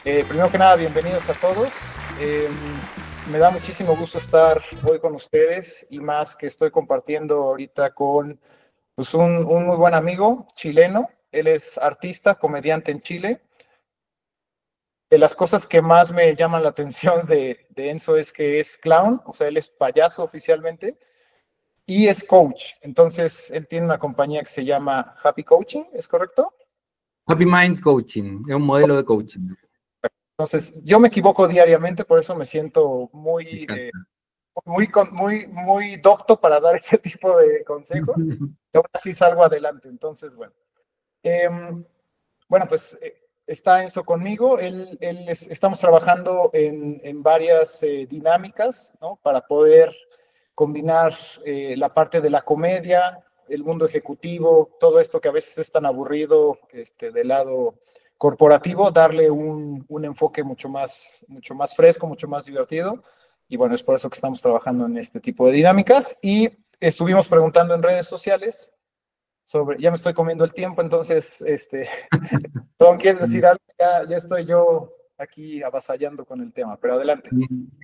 Primero que nada, bienvenidos a todos. Me da muchísimo gusto estar hoy con ustedes y más que estoy compartiendo ahorita con pues, un muy buen amigo chileno. Él es artista, comediante en Chile. De las cosas que más me llaman la atención de Enzo es que es clown, o sea, él es payaso oficialmente y es coach. Entonces, él tiene una compañía que se llama Happy Coaching, ¿es correcto? Happy Mind Coaching, es un modelo de coaching. Entonces, yo me equivoco diariamente, por eso me siento Me encanta. muy docto para dar este tipo de consejos. Y aún así salgo adelante. Entonces, bueno. Eh, bueno, pues está Enzo conmigo. Estamos trabajando en varias dinámicas, ¿no? Para poder combinar la parte de la comedia, el mundo ejecutivo, todo esto que a veces es tan aburrido del lado corporativo, darle un enfoque mucho más fresco, mucho más divertido. Y bueno, es por eso que estamos trabajando en este tipo de dinámicas. Y estuvimos preguntando en redes sociales sobre, ya me estoy comiendo el tiempo, entonces, Tom, ¿quieres decir algo? Ya estoy yo aquí avasallando con el tema, pero adelante.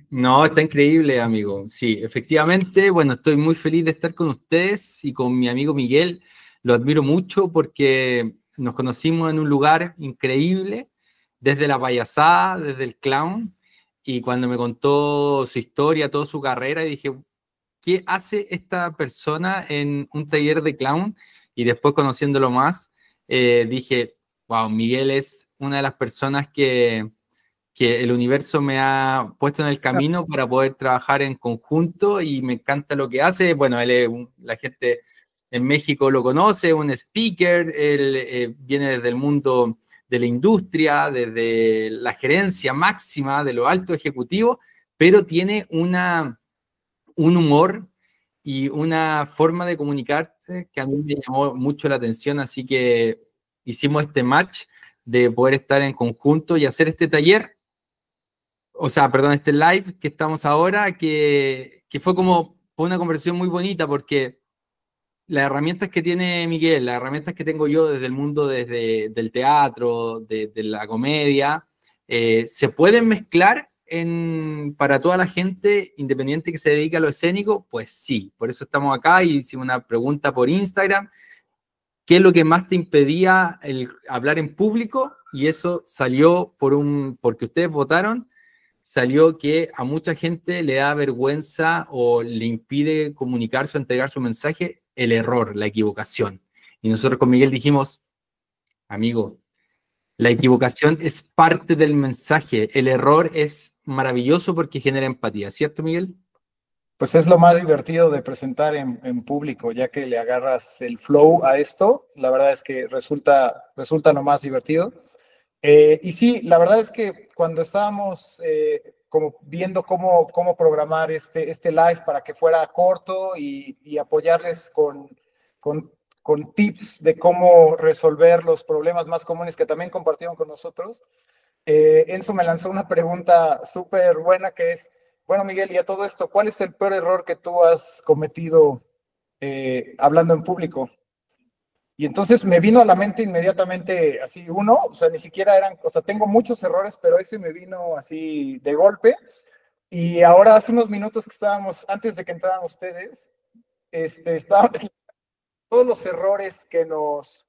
No, está increíble, amigo. Sí, efectivamente, bueno, estoy muy feliz de estar con ustedes y con mi amigo Miguel. Lo admiro mucho porque nos conocimos en un lugar increíble, desde la payasada, desde el clown, y cuando me contó su historia, toda su carrera, dije, ¿qué hace esta persona en un taller de clown? Y después conociéndolo más, dije, wow, Miguel es una de las personas que el universo me ha puesto en el camino para poder trabajar en conjunto y me encanta lo que hace. Bueno, la gente en México lo conoce, un speaker, él viene desde el mundo de la industria, desde la gerencia máxima, de lo alto ejecutivo, pero tiene un humor y una forma de comunicarse que a mí me llamó mucho la atención, así que hicimos este match de poder estar en conjunto y hacer este taller, o sea, perdón, este live que estamos ahora, que fue una conversación muy bonita porque las herramientas que tiene Miguel, las herramientas que tengo yo desde el mundo del teatro, de la comedia, se pueden mezclar para toda la gente independiente que se dedique a lo escénico, pues sí, por eso estamos acá y hicimos una pregunta por Instagram, ¿qué es lo que más te impedía el hablar en público? Y eso salió porque ustedes votaron, salió que a mucha gente le da vergüenza o le impide comunicarse o entregar su mensaje el error, la equivocación. Y nosotros con Miguel dijimos, amigo, la equivocación es parte del mensaje, el error es maravilloso porque genera empatía, ¿cierto, Miguel? Pues es lo más divertido de presentar en público, ya que le agarras el flow a esto, la verdad es que resulta lo más divertido. Y sí, la verdad es que cuando estábamos como viendo cómo programar este live para que fuera corto y apoyarles con, con tips de cómo resolver los problemas más comunes que también compartieron con nosotros, Enzo me lanzó una pregunta súper buena que es, bueno, Miguel, y a todo esto, ¿cuál es el peor error que tú has cometido hablando en público? Y entonces me vino a la mente inmediatamente así uno, o sea, ni siquiera eran, o sea, tengo muchos errores, pero ese me vino así de golpe. Y ahora hace unos minutos que estábamos, antes de que entraran ustedes, estábamos todos los errores que nos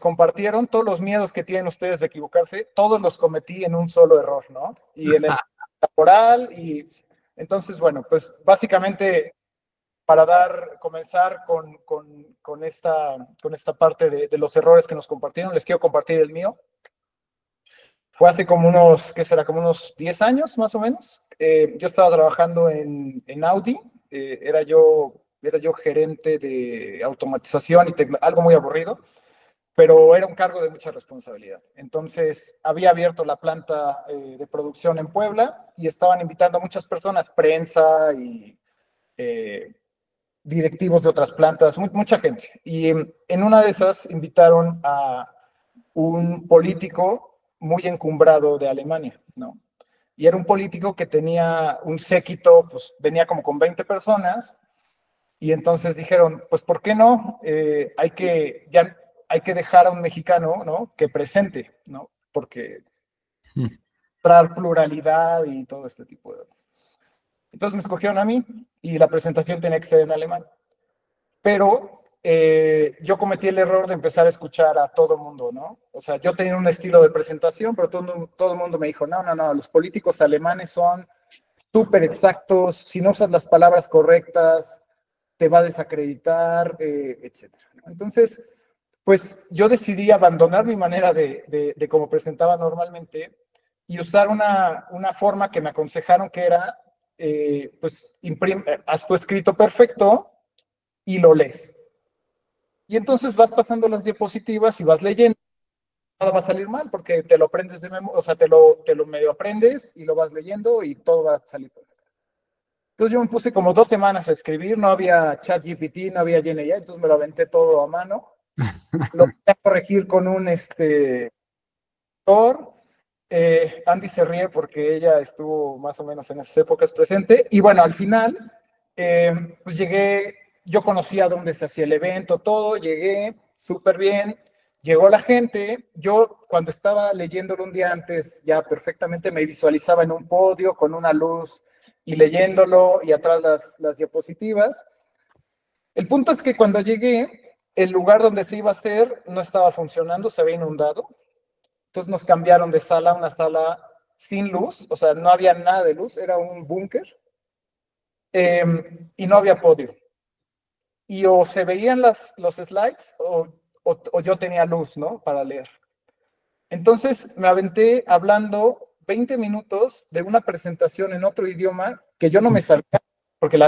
compartieron, todos los miedos que tienen ustedes de equivocarse, todos los cometí en un solo error, ¿no? Y en el laboral, y entonces, bueno, pues básicamente para comenzar con esta parte de los errores que nos compartieron, les quiero compartir el mío. Fue hace como unos, ¿qué será? Como unos 10 años más o menos. Yo estaba trabajando en Audi, era yo gerente de automatización y algo muy aburrido, pero era un cargo de mucha responsabilidad. Entonces, había abierto la planta de producción en Puebla y estaban invitando a muchas personas, prensa y eh, directivos de otras plantas, mucha gente. Y en una de esas invitaron a un político muy encumbrado de Alemania, ¿no? Y era un político que tenía un séquito, pues venía como con 20 personas, y entonces dijeron, pues ¿por qué no? Ya hay que dejar a un mexicano, ¿no? Que presente, ¿no? Porque mostrar pluralidad y todo este tipo de cosas. Entonces me escogieron a mí y la presentación tenía que ser en alemán. Pero yo cometí el error de empezar a escuchar a todo mundo, ¿no? O sea, yo tenía un estilo de presentación, pero todo el mundo me dijo, no, no, no, los políticos alemanes son súper exactos, si no usas las palabras correctas, te va a desacreditar, etcétera. Entonces, pues yo decidí abandonar mi manera de cómo presentaba normalmente y usar una forma que me aconsejaron que era, pues, haz tu escrito perfecto y lo lees. Y entonces vas pasando las diapositivas y vas leyendo. Nada va a salir mal porque te lo aprendes de memoria, o sea, te lo medio aprendes y lo vas leyendo y todo va a salir perfecto. Entonces yo me puse como 2 semanas a escribir, no había ChatGPT, no había GenAI, entonces me lo aventé todo a mano. Lo voy a corregir con un tutor. Andy se ríe porque ella estuvo más o menos en esas épocas presente. Y bueno, al final, pues llegué, yo conocía dónde se hacía el evento, todo, llegué súper bien. Llegó la gente, yo cuando estaba leyéndolo un día antes, ya perfectamente me visualizaba en un podio con una luz y leyéndolo y atrás las diapositivas. El punto es que cuando llegué, el lugar donde se iba a hacer no estaba funcionando, se había inundado. Entonces nos cambiaron de sala a una sala sin luz, o sea, no había nada de luz, era un búnker y no había podio. Y o se veían los slides o yo tenía luz, ¿no? Para leer. Entonces me aventé hablando 20 minutos de una presentación en otro idioma que yo no me sabía, porque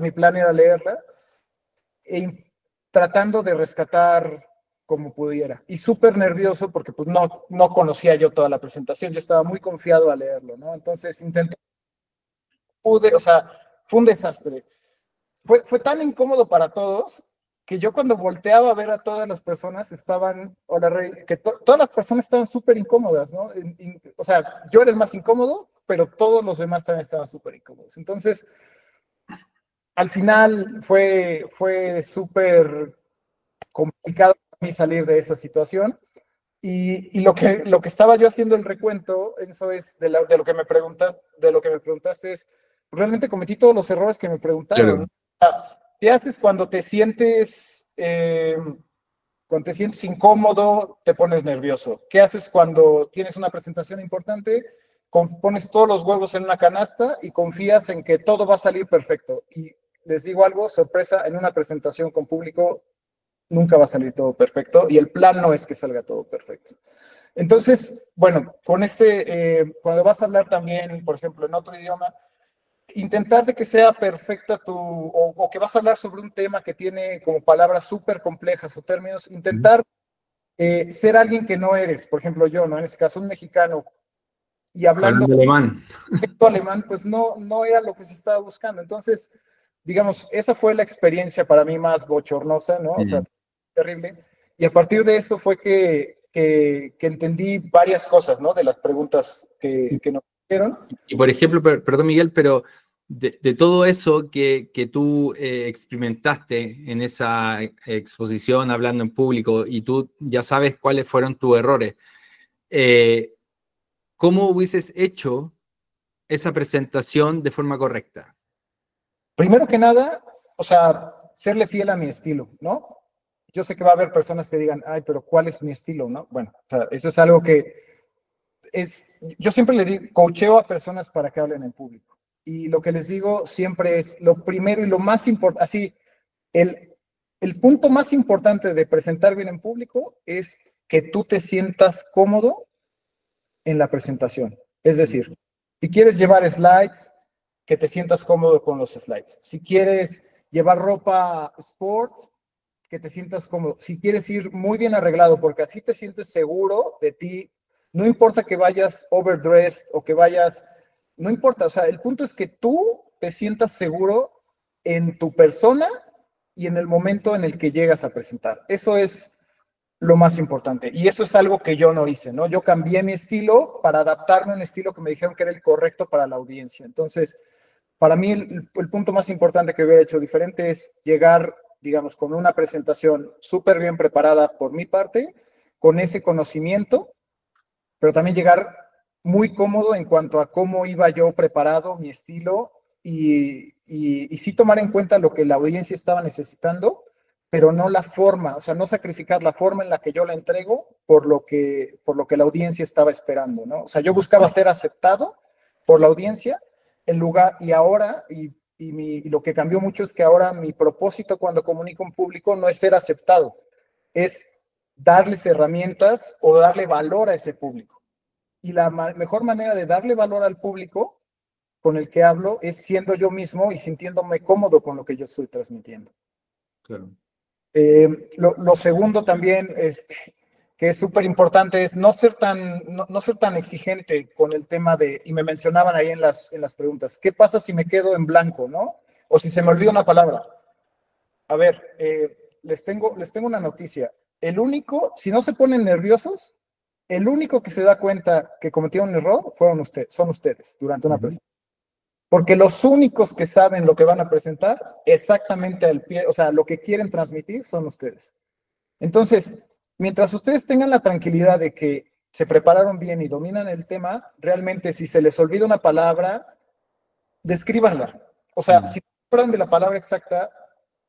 mi plan era leerla, tratando de rescatar como pudiera. Y súper nervioso porque pues no conocía yo toda la presentación, yo estaba muy confiado a leerlo, ¿no? Entonces intenté, o sea, fue un desastre. Fue tan incómodo para todos que yo cuando volteaba a ver a todas las personas estaban, hola Rey, que todas las personas estaban súper incómodas, ¿no? O sea, yo era el más incómodo, pero todos los demás también estaban súper incómodos. Entonces, al final fue súper complicado para mí salir de esa situación. Y lo que estaba yo haciendo el recuento, eso es de lo que me preguntaste, es realmente cometí todos los errores que me preguntaron. Claro. ¿No? ¿Qué haces cuando te sientes incómodo, te pones nervioso? ¿Qué haces cuando tienes una presentación importante? Pones todos los huevos en una canasta y confías en que todo va a salir perfecto. Y les digo algo, sorpresa, en una presentación con público nunca va a salir todo perfecto y el plan no es que salga todo perfecto. Entonces, bueno, cuando vas a hablar también, por ejemplo, en otro idioma, intentar de que sea perfecta o que vas a hablar sobre un tema que tiene como palabras súper complejas o términos, intentar ser alguien que no eres. Por ejemplo, yo, ¿no? En este caso, un mexicano, y hablando Alemán. alemán, pues no era lo que se estaba buscando. Entonces, digamos, esa fue la experiencia para mí más bochornosa, ¿no? O sea, terrible. Y a partir de eso fue que entendí varias cosas, ¿no? De las preguntas que nos hicieron. Y por ejemplo, perdón Miguel, pero de todo eso que tú experimentaste en esa exposición, hablando en público, y tú ya sabes cuáles fueron tus errores, ¿cómo hubieses hecho esa presentación de forma correcta? Primero que nada, o sea, serle fiel a mi estilo, ¿no? Yo sé que va a haber personas que digan, ay, pero ¿cuál es mi estilo, no? Bueno, o sea, eso es algo que yo siempre le digo, coacheo a personas para que hablen en público. Y lo que les digo siempre es lo primero y lo más importante, así, el punto más importante de presentar bien en público es que tú te sientas cómodo en la presentación. Es decir, si quieres llevar slides, que te sientas cómodo con los slides. Si quieres llevar ropa sport, que te sientas cómodo. Si quieres ir muy bien arreglado, porque así te sientes seguro de ti, no importa que vayas overdressed o que vayas, no importa, o sea, el punto es que tú te sientas seguro en tu persona y en el momento en el que llegas a presentar. Eso es lo más importante. Y eso es algo que yo no hice, ¿no? Yo cambié mi estilo para adaptarme a un estilo que me dijeron que era el correcto para la audiencia. Entonces, para mí el punto más importante que hubiera hecho diferente es llegar, digamos, con una presentación súper bien preparada por mi parte, con ese conocimiento, pero también llegar muy cómodo en cuanto a cómo iba yo preparado, mi estilo, y sí tomar en cuenta lo que la audiencia estaba necesitando, pero no la forma, o sea, no sacrificar la forma en la que yo la entrego por lo que la audiencia estaba esperando, ¿no? O sea, yo buscaba ser aceptado por la audiencia en lugar, y ahora, y lo que cambió mucho es que ahora mi propósito cuando comunico en público no es ser aceptado, es darles herramientas o darle valor a ese público. Y la mejor manera de darle valor al público con el que hablo es siendo yo mismo y sintiéndome cómodo con lo que yo estoy transmitiendo. Claro. Lo segundo también, que es súper importante, es no ser tan exigente con el tema de, y me mencionaban ahí en las preguntas, ¿qué pasa si me quedo en blanco, no? O si se me olvida una palabra. A ver, les tengo una noticia. Si no se ponen nerviosos, el único que se da cuenta que cometieron un error son ustedes durante una presentación. Porque los únicos que saben lo que van a presentar exactamente al pie, o sea, lo que quieren transmitir son ustedes. Entonces, mientras ustedes tengan la tranquilidad de que se prepararon bien y dominan el tema, realmente si se les olvida una palabra, descríbanla. O sea, si no se acuerdan de la palabra exacta,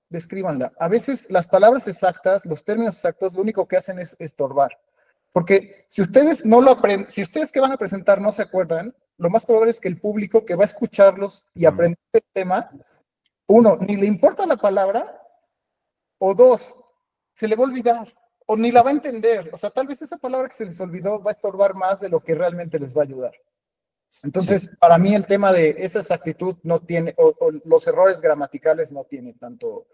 descríbanla. A veces las palabras exactas, los términos exactos, lo único que hacen es estorbar. Porque si ustedes no lo aprenden, si ustedes que van a presentar no se acuerdan, lo más probable es que el público que va a escucharlos y aprender el tema, uno, ni le importa la palabra, o dos, se le va a olvidar, o ni la va a entender. O sea, tal vez esa palabra que se les olvidó va a estorbar más de lo que realmente les va a ayudar. Entonces, sí, para mí el tema de esa exactitud no tiene, o los errores gramaticales no tienen tanto,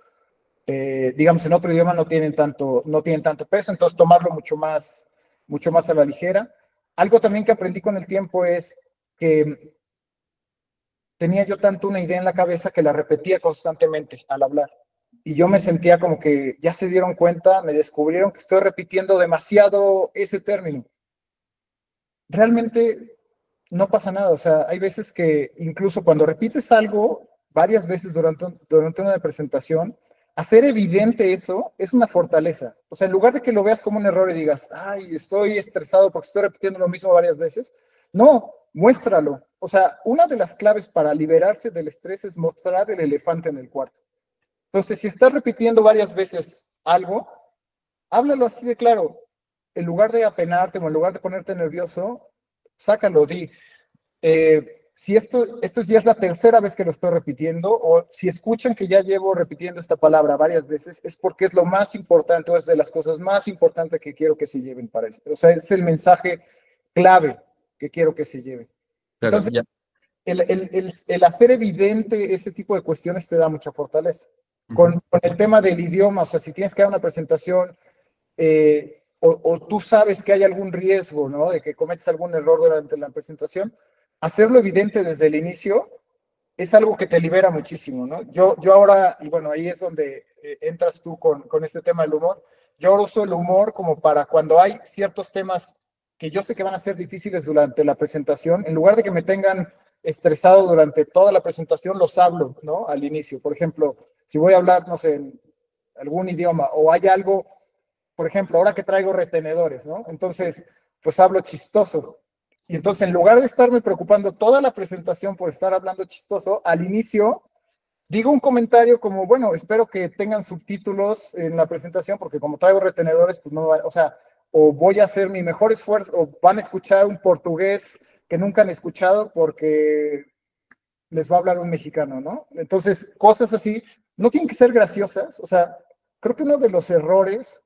digamos, en otro idioma no tienen tanto peso, entonces tomarlo mucho más a la ligera. Algo también que aprendí con el tiempo es que tenía yo tanto una idea en la cabeza que la repetía constantemente al hablar. Y yo me sentía como que ya se dieron cuenta, me descubrieron que estoy repitiendo demasiado ese término. Realmente no pasa nada, o sea, hay veces que incluso cuando repites algo varias veces durante una presentación, hacer evidente eso es una fortaleza. O sea, en lugar de que lo veas como un error y digas, ay, estoy estresado porque estoy repitiendo lo mismo varias veces, no, muéstralo. O sea, una de las claves para liberarse del estrés es mostrar el elefante en el cuarto. Entonces, si estás repitiendo varias veces algo, háblalo así de claro. En lugar de apenarte o en lugar de ponerte nervioso, sácalo, di. Si esto ya es la tercera vez que lo estoy repitiendo, o si escuchan que ya llevo repitiendo esta palabra varias veces, es porque es lo más importante, o es de las cosas más importantes que quiero que se lleven para esto. O sea, es el mensaje clave que quiero que se lleven. Claro, Entonces, ya. el hacer evidente ese tipo de cuestiones te da mucha fortaleza. Con el tema del idioma, o sea, si tienes que dar una presentación o tú sabes que hay algún riesgo, ¿no? De que cometes algún error durante la presentación, hacerlo evidente desde el inicio es algo que te libera muchísimo, ¿no? Yo ahora, y bueno, ahí es donde entras tú con este tema del humor, yo ahora uso el humor como para cuando hay ciertos temas que yo sé que van a ser difíciles durante la presentación, en lugar de que me tengan estresado durante toda la presentación, los hablo, ¿no? Al inicio. Por ejemplo, si voy a hablar, no sé, en algún idioma o hay algo, por ejemplo, ahora que traigo retenedores, ¿no? Entonces, pues hablo chistoso. Y entonces, en lugar de estarme preocupando toda la presentación por estar hablando chistoso, al inicio digo un comentario como, bueno, espero que tengan subtítulos en la presentación, porque como traigo retenedores, pues no, o sea, o voy a hacer mi mejor esfuerzo, o van a escuchar un portugués que nunca han escuchado porque les va a hablar un mexicano, ¿no? Entonces, cosas así, no tienen que ser graciosas, o sea, creo que uno de los errores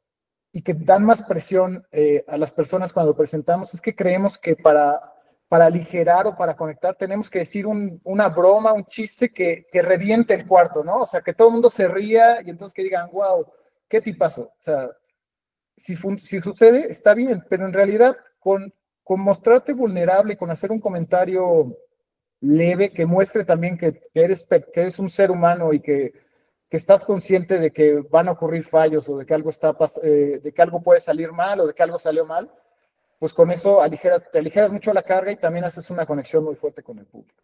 y que dan más presión a las personas cuando presentamos es que creemos que para aligerar o para conectar tenemos que decir una broma, un chiste que reviente el cuarto, ¿no? O sea, que todo el mundo se ría y entonces que digan, wow, qué tipazo. O sea, si sucede, está bien, pero en realidad con mostrarte vulnerable y con hacer un comentario leve que muestre también que eres un ser humano y que estás consciente de que van a ocurrir fallos o de que de que algo puede salir mal o de que algo salió mal, pues con eso te aligeras mucho la carga y también haces una conexión muy fuerte con el público.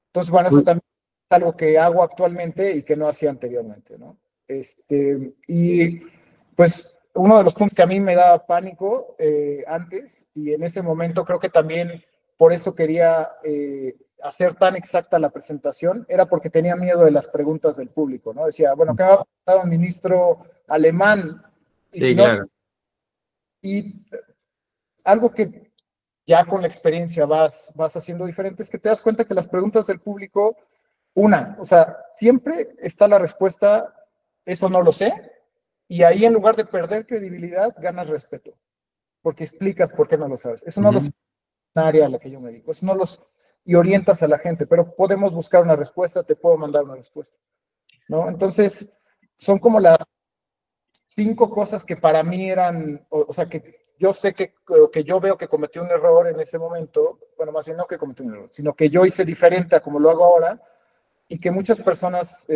Entonces, bueno, eso también es algo que hago actualmente y que no hacía anteriormente, ¿no? Y pues uno de los puntos que a mí me daba pánico antes, y en ese momento creo que también por eso quería hacer tan exacta la presentación, era porque tenía miedo de las preguntas del público, ¿no? Decía, bueno, ¿qué va a preguntar un ministro alemán? Y Sí, si no, claro. y algo que ya con la experiencia vas haciendo diferente es que te das cuenta que las preguntas del público, o sea, siempre está la respuesta, eso no lo sé, y ahí en lugar de perder credibilidad, ganas respeto, porque explicas por qué no lo sabes. Eso no lo sé en el área a la que yo me dedico, eso no los, y orientas a la gente, pero podemos buscar una respuesta, te puedo mandar una respuesta, ¿no? Entonces, son como las 5 cosas que para mí eran, o sea, que yo sé que yo veo que cometí un error en ese momento, bueno, más bien no que cometí un error, sino que yo hice diferente a como lo hago ahora, y que muchas personas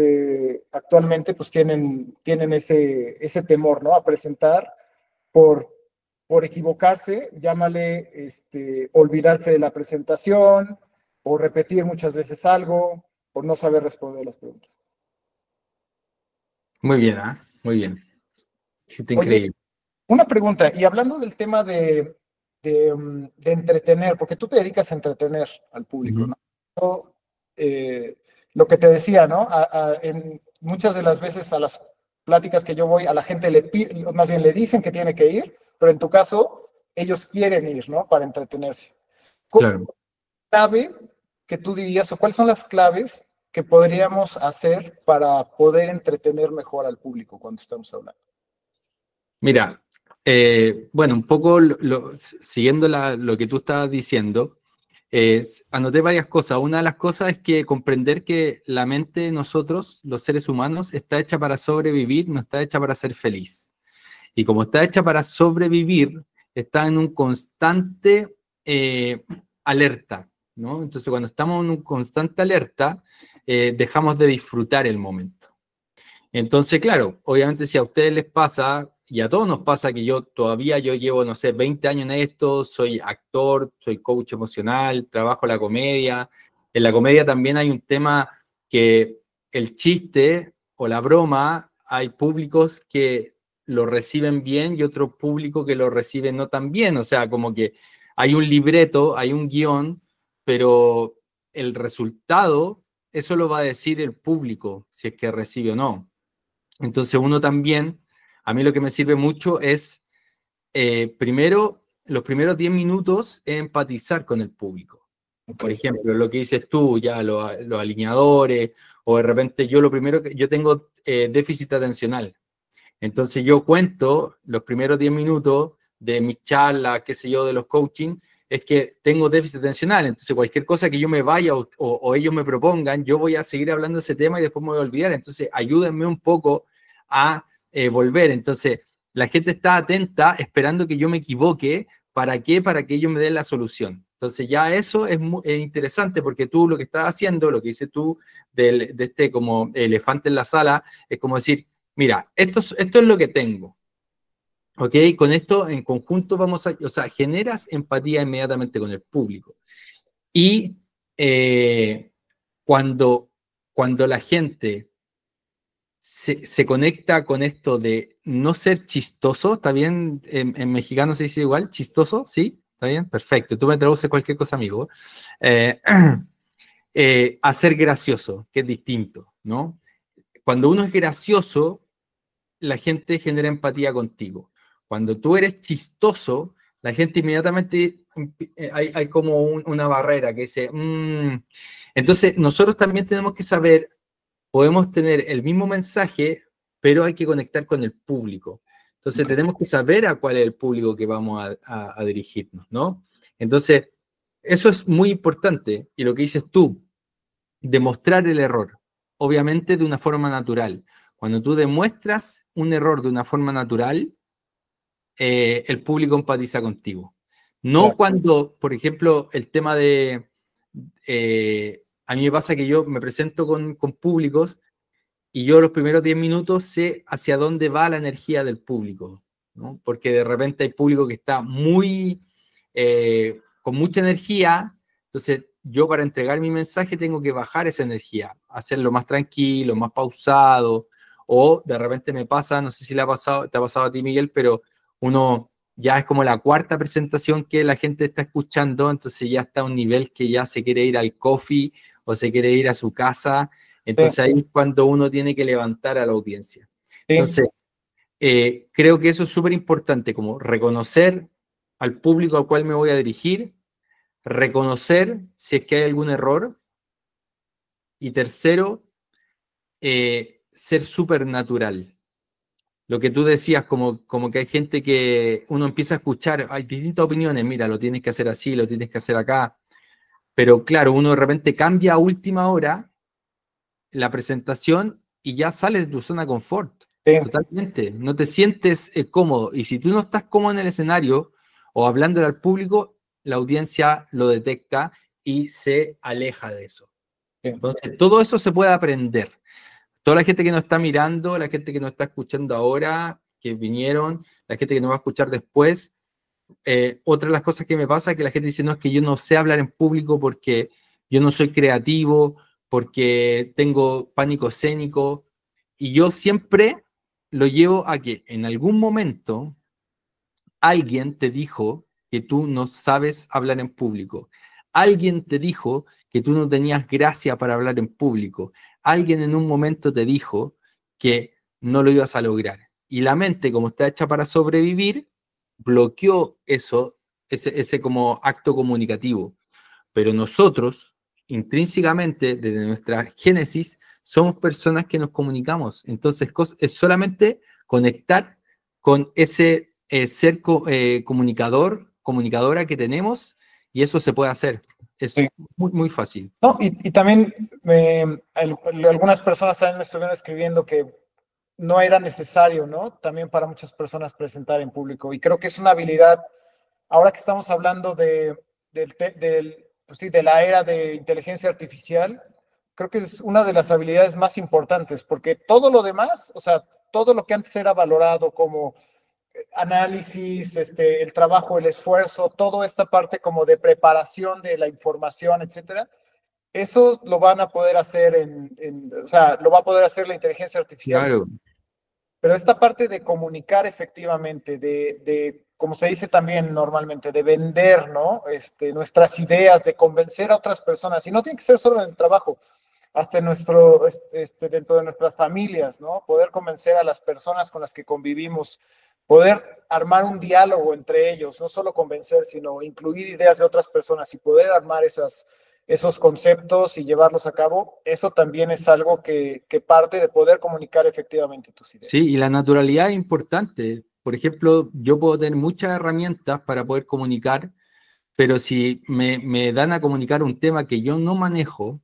actualmente pues tienen ese temor, ¿no? A presentar por, por equivocarse, llámale olvidarse de la presentación, o repetir muchas veces algo, por no saber responder las preguntas. Muy bien, ¿ah? Muy bien. Sí, está Oye, increíble. una pregunta, y hablando del tema de entretener, porque tú te dedicas a entretener al público, Ujú. ¿no? Yo, lo que te decía, ¿no? En muchas de las veces a las pláticas que yo voy, a la gente más bien le dicen que tiene que ir, pero en tu caso, ellos quieren ir, ¿no? Para entretenerse. ¿Cuál Claro. clave que tú dirías, o cuáles son las claves que podríamos hacer para poder entretener mejor al público cuando estamos hablando? Mira, bueno, un poco siguiendo lo que tú estabas diciendo, anoté varias cosas. Una de las cosas es que comprender que la mente de nosotros, los seres humanos, está hecha para sobrevivir, no está hecha para ser feliz. Y como está hecha para sobrevivir, está en un constante alerta, ¿no? Entonces, cuando estamos en un constante alerta, dejamos de disfrutar el momento. Entonces, claro, obviamente si a ustedes les pasa, y a todos nos pasa que yo llevo, no sé, 20 años en esto, soy actor, soy coach emocional, trabajo la comedia. En la comedia también hay un tema que el chiste o la broma, hay públicos que lo reciben bien y otro público que lo reciben no tan bien. O sea, como que hay un libreto, hay un guión, pero el resultado, eso lo va a decir el público, si es que recibe o no. Entonces uno también, a mí lo que me sirve mucho es, primero, los primeros 10 minutos, empatizar con el público. Ok, Por ejemplo, lo que dices tú, ya los alineadores, o de repente yo lo primero que yo tengo déficit atencional. Entonces yo cuento los primeros 10 minutos de mis charlas, qué sé yo, de los coaching, es que tengo déficit atencional. Entonces cualquier cosa que yo me vaya o ellos me propongan, yo voy a seguir hablando de ese tema y después me voy a olvidar. Entonces ayúdenme un poco a volver. Entonces la gente está atenta esperando que yo me equivoque. ¿Para qué? Para que ellos me den la solución. Entonces ya eso es interesante porque tú lo que estás haciendo, lo que dices tú de este como elefante en la sala, es como decir, mira, esto es lo que tengo, ¿ok? Con esto en conjunto o sea, generas empatía inmediatamente con el público. Y eh, cuando, cuando la gente se conecta con esto de no ser chistoso, ¿está bien? En mexicano se dice igual, chistoso, ¿sí? ¿Está bien? Perfecto. Tú me traduces cualquier cosa, amigo. Eh, a ser gracioso, que es distinto, ¿no? Cuando uno es gracioso, la gente genera empatía contigo. Cuando tú eres chistoso, la gente inmediatamente hay como una barrera que dice, Entonces, nosotros también tenemos que saber, podemos tener el mismo mensaje, pero hay que conectar con el público. Entonces, ok. tenemos que saber a cuál es el público que vamos a dirigirnos, ¿no? Entonces, eso es muy importante. Y lo que dices tú, demostrar el error, obviamente de una forma natural. Cuando tú demuestras un error de una forma natural, el público empatiza contigo. No Claro. cuando, por ejemplo, el tema de... a mí me pasa que yo me presento con públicos y yo los primeros 10 minutos sé hacia dónde va la energía del público, ¿no? Porque de repente hay público que está con mucha energía, entonces yo para entregar mi mensaje tengo que bajar esa energía, hacerlo más tranquilo, más pausado, o de repente me pasa, no sé si le ha pasado, te ha pasado a ti, Miguel, pero uno ya es como la cuarta presentación que la gente está escuchando, entonces ya está a un nivel que ya se quiere ir al coffee o se quiere ir a su casa, entonces ahí es cuando uno tiene que levantar a la audiencia. Sí, Entonces, creo que eso es súper importante, como reconocer al público al cual me voy a dirigir, reconocer si es que hay algún error, y tercero, ser súper natural. Lo que tú decías, como que hay gente que uno empieza a escuchar, hay distintas opiniones, mira, lo tienes que hacer así, lo tienes que hacer acá, pero claro, uno de repente cambia a última hora la presentación y ya sales de tu zona de confort, sí, totalmente, no te sientes cómodo, y si tú no estás cómodo en el escenario o hablándole al público, la audiencia lo detecta y se aleja de eso. sí. Entonces, todo eso se puede aprender. Toda la gente que nos está mirando, la gente que nos está escuchando ahora, que vinieron, la gente que nos va a escuchar después, otra de las cosas que me pasa es que la gente dice, no, es que yo no sé hablar en público porque yo no soy creativo, porque tengo pánico escénico, y yo siempre lo llevo a que en algún momento alguien te dijo que tú no sabes hablar en público. Alguien te dijo que tú no tenías gracia para hablar en público. Alguien en un momento te dijo que no lo ibas a lograr. Y la mente, como está hecha para sobrevivir, bloqueó eso, ese como acto comunicativo. Pero nosotros, intrínsecamente, desde nuestra génesis, somos personas que nos comunicamos. Entonces, es solamente conectar con ese ser comunicador, comunicadora que tenemos, y eso se puede hacer. Es Sí. muy, muy fácil. No, y también algunas personas también me estuvieron escribiendo que no era necesario, ¿no? También para muchas personas presentar en público. Y creo que es una habilidad, ahora que estamos hablando pues sí, de la era de inteligencia artificial, creo que es una de las habilidades más importantes, porque todo lo demás, o sea, todo lo que antes era valorado como análisis, el trabajo, el esfuerzo, toda esta parte como de preparación de la información, etcétera, eso lo van a poder hacer o sea, lo va a poder hacer la inteligencia artificial, Claro, pero esta parte de comunicar efectivamente, como se dice también normalmente, de vender, ¿no? Nuestras ideas, de convencer a otras personas, y no tiene que ser solo en el trabajo, hasta en dentro de nuestras familias, ¿no? Poder convencer a las personas con las que convivimos, poder armar un diálogo entre ellos, no solo convencer, sino incluir ideas de otras personas y poder armar esos conceptos y llevarlos a cabo, eso también es algo que parte de poder comunicar efectivamente tus ideas. sí, y la naturalidad es importante. Por ejemplo, yo puedo tener muchas herramientas para poder comunicar, pero si me dan a comunicar un tema que yo no manejo,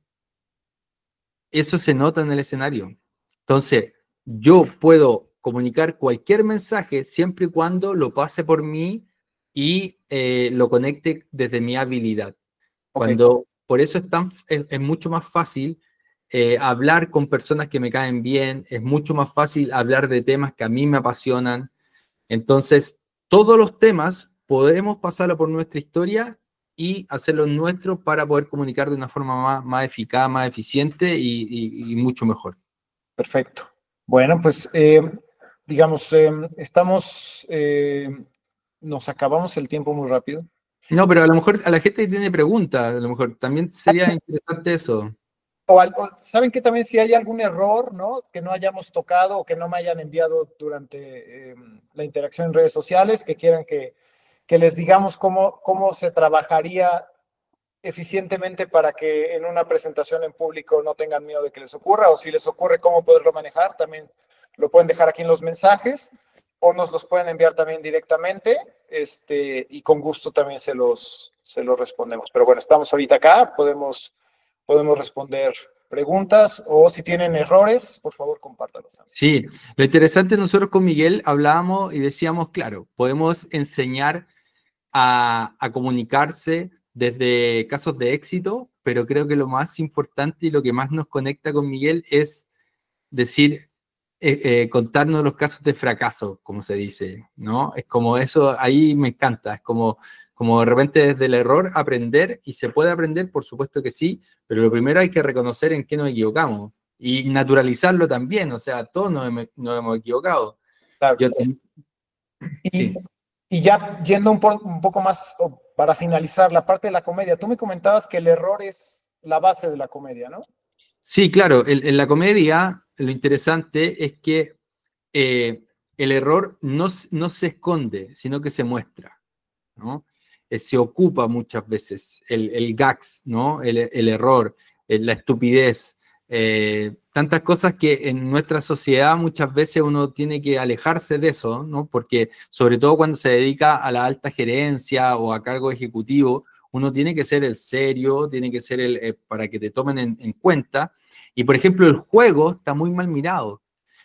eso se nota en el escenario. Entonces, yo puedo comunicar cualquier mensaje siempre y cuando lo pase por mí y lo conecte desde mi habilidad. Ok, Por eso es mucho más fácil hablar con personas que me caen bien, es mucho más fácil hablar de temas que a mí me apasionan. Entonces, todos los temas podemos pasarlo por nuestra historia y hacerlo nuestro para poder comunicar de una forma más eficaz, más eficiente y mucho mejor. perfecto. Bueno, pues digamos, nos acabamos el tiempo muy rápido. No, pero a lo mejor a la gente que tiene preguntas, a lo mejor también sería interesante eso. ¿Saben que también si hay algún error, ¿no? Que no hayamos tocado o que no me hayan enviado durante la interacción en redes sociales, que quieran que les digamos cómo se trabajaría eficientemente para que en una presentación en público no tengan miedo de que les ocurra, o si les ocurre cómo poderlo manejar, también lo pueden dejar aquí en los mensajes o nos los pueden enviar también directamente, y con gusto también se los respondemos. Pero bueno, estamos ahorita acá, podemos responder preguntas o si tienen errores, por favor, compártalos. Sí, lo interesante, nosotros con Miguel hablábamos y decíamos, claro, podemos enseñar a comunicarse desde casos de éxito, pero creo que lo más importante y lo que más nos conecta con Miguel es decir, contarnos los casos de fracaso, como se dice, ¿no? Es como eso, ahí me encanta, es como de repente desde el error aprender, y se puede aprender, por supuesto que sí, pero lo primero hay que reconocer en qué nos equivocamos. y naturalizarlo también, o sea, todos nos hemos equivocado. Claro. Yo, Y, sí. y ya yendo un poco más para finalizar la parte de la comedia, tú me comentabas que el error es la base de la comedia, ¿no? Sí, claro, en la comedia lo interesante es que el error no se esconde, sino que se muestra, ¿no? Se ocupa muchas veces el gags, ¿no? El error, la estupidez, tantas cosas que en nuestra sociedad muchas veces uno tiene que alejarse de eso, ¿no? Porque sobre todo cuando se dedica a la alta gerencia o a cargo ejecutivo, uno tiene que ser el serio, tiene que ser para que te tomen en cuenta. Y por ejemplo, el juego está muy mal mirado.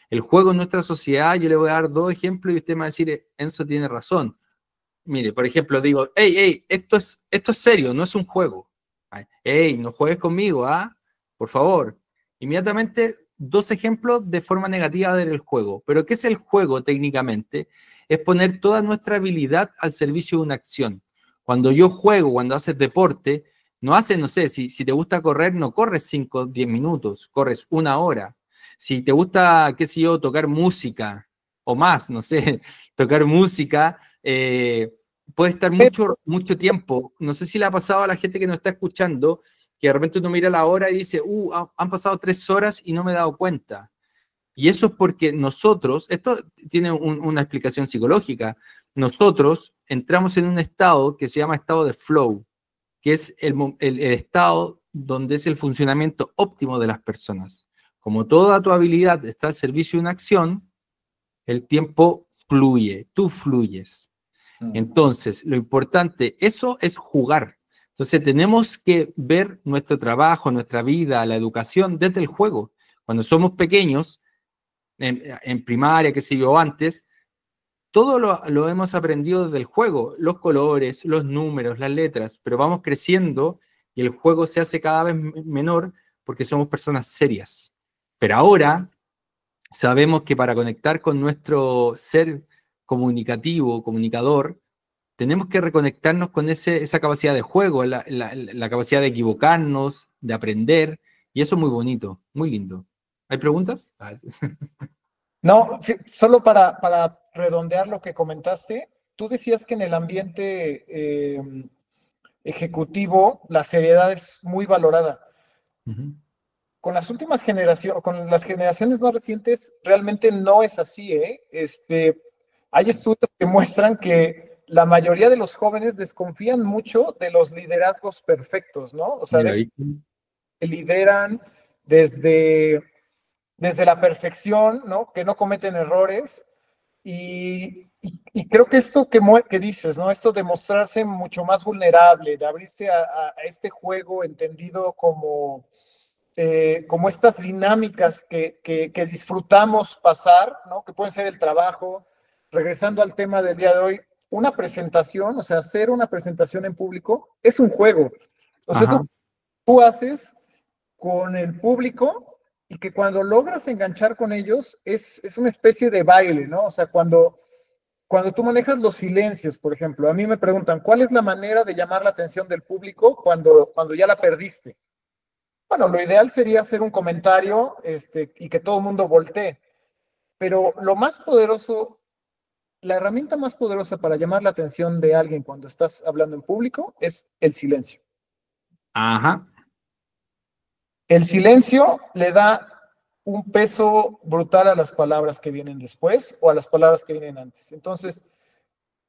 El juego en nuestra sociedad, yo le voy a dar dos ejemplos y usted me va a decir, Enzo tiene razón. Mire, por ejemplo, digo, hey, esto es serio, no es un juego. Hey, no juegues conmigo, ¿ah? Por favor. Inmediatamente, dos ejemplos de forma negativa del juego. Pero ¿qué es el juego técnicamente? Es poner toda nuestra habilidad al servicio de una acción. Cuando yo juego, cuando haces deporte, no haces, no sé, si te gusta correr, no corres 5 o 10 minutos, corres una hora. Si te gusta, qué sé yo, tocar música o más, no sé, tocar música, puede estar mucho tiempo. No sé si le ha pasado a la gente que nos está escuchando, que de repente uno mira la hora y dice, han pasado 3 horas y no me he dado cuenta. Y eso es porque nosotros, esto tiene una explicación psicológica, nosotros entramos en un estado que se llama estado de flow, que es el estado donde es el funcionamiento óptimo de las personas. Como toda tu habilidad está al servicio de una acción, el tiempo fluye, tú fluyes. Entonces, lo importante, eso es jugar. Entonces, tenemos que ver nuestro trabajo, nuestra vida, la educación desde el juego. Cuando somos pequeños, en primaria, qué sé yo, antes, todo lo hemos aprendido desde el juego, los colores, los números, las letras, pero vamos creciendo y el juego se hace cada vez menor porque somos personas serias. Pero ahora sabemos que para conectar con nuestro ser comunicativo, comunicador, tenemos que reconectarnos con esa capacidad de juego, la capacidad de equivocarnos, de aprender, y eso es muy bonito, muy lindo. ¿Hay preguntas? No, solo para redondear lo que comentaste, tú decías que en el ambiente ejecutivo la seriedad es muy valorada. Ujú. Con las últimas generaciones, con las generaciones más recientes, realmente no es así, ¿eh? Hay estudios que muestran que la mayoría de los jóvenes desconfían mucho de los liderazgos perfectos, ¿no? O sea, de Mira, estos ¿viste? que lideran desde, desde la perfección, ¿no? Que no cometen errores. Y creo que esto que dices, ¿no? Esto de mostrarse mucho más vulnerable, de abrirse a este juego entendido como estas dinámicas que disfrutamos pasar, ¿no? Que pueden ser el trabajo. Regresando al tema del día de hoy, una presentación, o sea, hacer una presentación en público es un juego. O sea, Ajá. tú haces con el público y que cuando logras enganchar con ellos es una especie de baile, ¿no? O sea, cuando tú manejas los silencios, por ejemplo, a mí me preguntan, ¿cuál es la manera de llamar la atención del público cuando ya la perdiste? Bueno, lo ideal sería hacer un comentario y que todo el mundo voltee, pero lo más poderoso, la herramienta más poderosa para llamar la atención de alguien cuando estás hablando en público es el silencio. Ajá. El silencio le da un peso brutal a las palabras que vienen después o a las palabras que vienen antes. Entonces,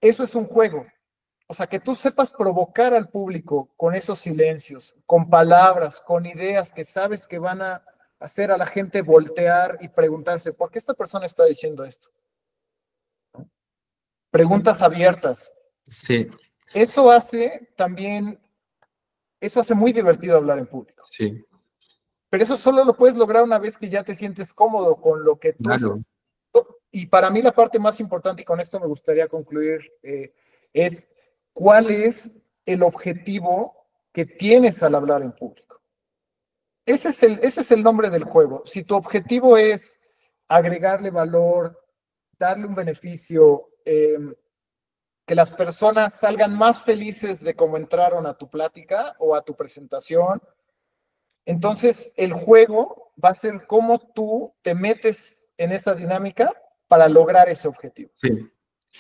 eso es un juego. O sea, que tú sepas provocar al público con esos silencios, con palabras, con ideas que sabes que van a hacer a la gente voltear y preguntarse, ¿por qué esta persona está diciendo esto? Preguntas abiertas. Sí, Eso hace también, eso hace muy divertido hablar en público. sí, Pero eso solo lo puedes lograr una vez que ya te sientes cómodo con lo que tú estás. claro. Y para mí la parte más importante, y con esto me gustaría concluir, es cuál es el objetivo que tienes al hablar en público. Ese es el nombre del juego. Si tu objetivo es agregarle valor, darle un beneficio, que las personas salgan más felices de cómo entraron a tu plática o a tu presentación, Entonces, el juego va a ser cómo tú te metes en esa dinámica para lograr ese objetivo. Sí.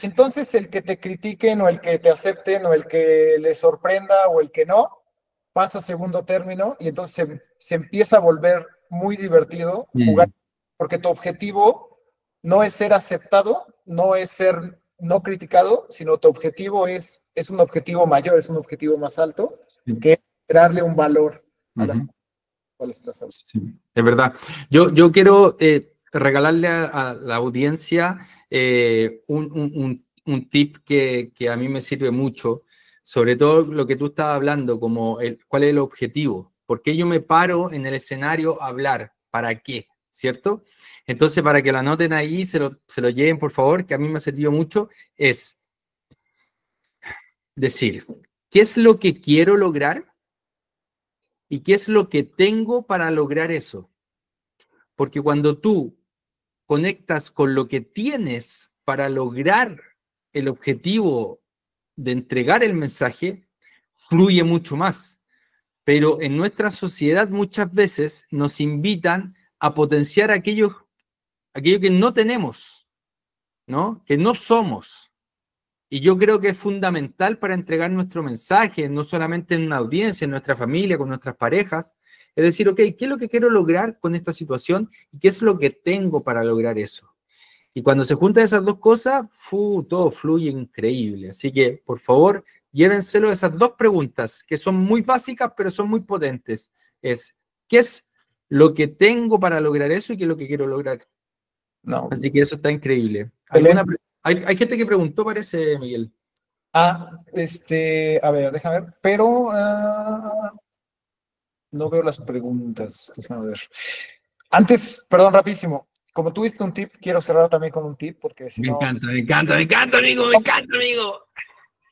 Entonces, el que te critiquen o el que te acepten o el que les sorprenda o el que no, pasa a segundo término y entonces se empieza a volver muy divertido jugar, porque tu objetivo no es ser aceptado, no es ser no criticado, sino tu objetivo es un objetivo mayor, es un objetivo más alto, que es darle un valor a las cuales estás hablando. Sí, es verdad. Yo quiero regalarle a la audiencia un tip que a mí me sirve mucho, sobre todo lo que tú estabas hablando, como cuál es el objetivo. ¿Por qué yo me paro en el escenario a hablar? ¿Para qué? ¿Cierto? Entonces, para que lo anoten ahí, se lo lleven, por favor, que a mí me ha servido mucho, es decir, ¿qué es lo que quiero lograr? ¿Y qué es lo que tengo para lograr eso? Porque cuando tú conectas con lo que tienes para lograr el objetivo de entregar el mensaje, fluye mucho más. Pero en nuestra sociedad muchas veces nos invitan a potenciar aquello que no tenemos, ¿no? Que no somos. Y yo creo que es fundamental para entregar nuestro mensaje, no solamente en una audiencia, en nuestra familia, con nuestras parejas. Es decir, ok, ¿qué es lo que quiero lograr con esta situación? ¿Y qué es lo que tengo para lograr eso? Y cuando se juntan esas dos cosas, todo fluye increíble. Así que, por favor, llévenselo esas dos preguntas, que son muy básicas, pero son muy potentes. Es, ¿qué es lo que tengo para lograr eso y qué es lo que quiero lograr? No. Así que eso está increíble. Hay gente que preguntó, parece, Miguel. A ver, déjame ver, pero no veo las preguntas. Déjame ver. Antes, perdón, rapidísimo. Como tuviste un tip, quiero cerrar también con un tip, porque si no. Me encanta, amigo, me encanta, amigo.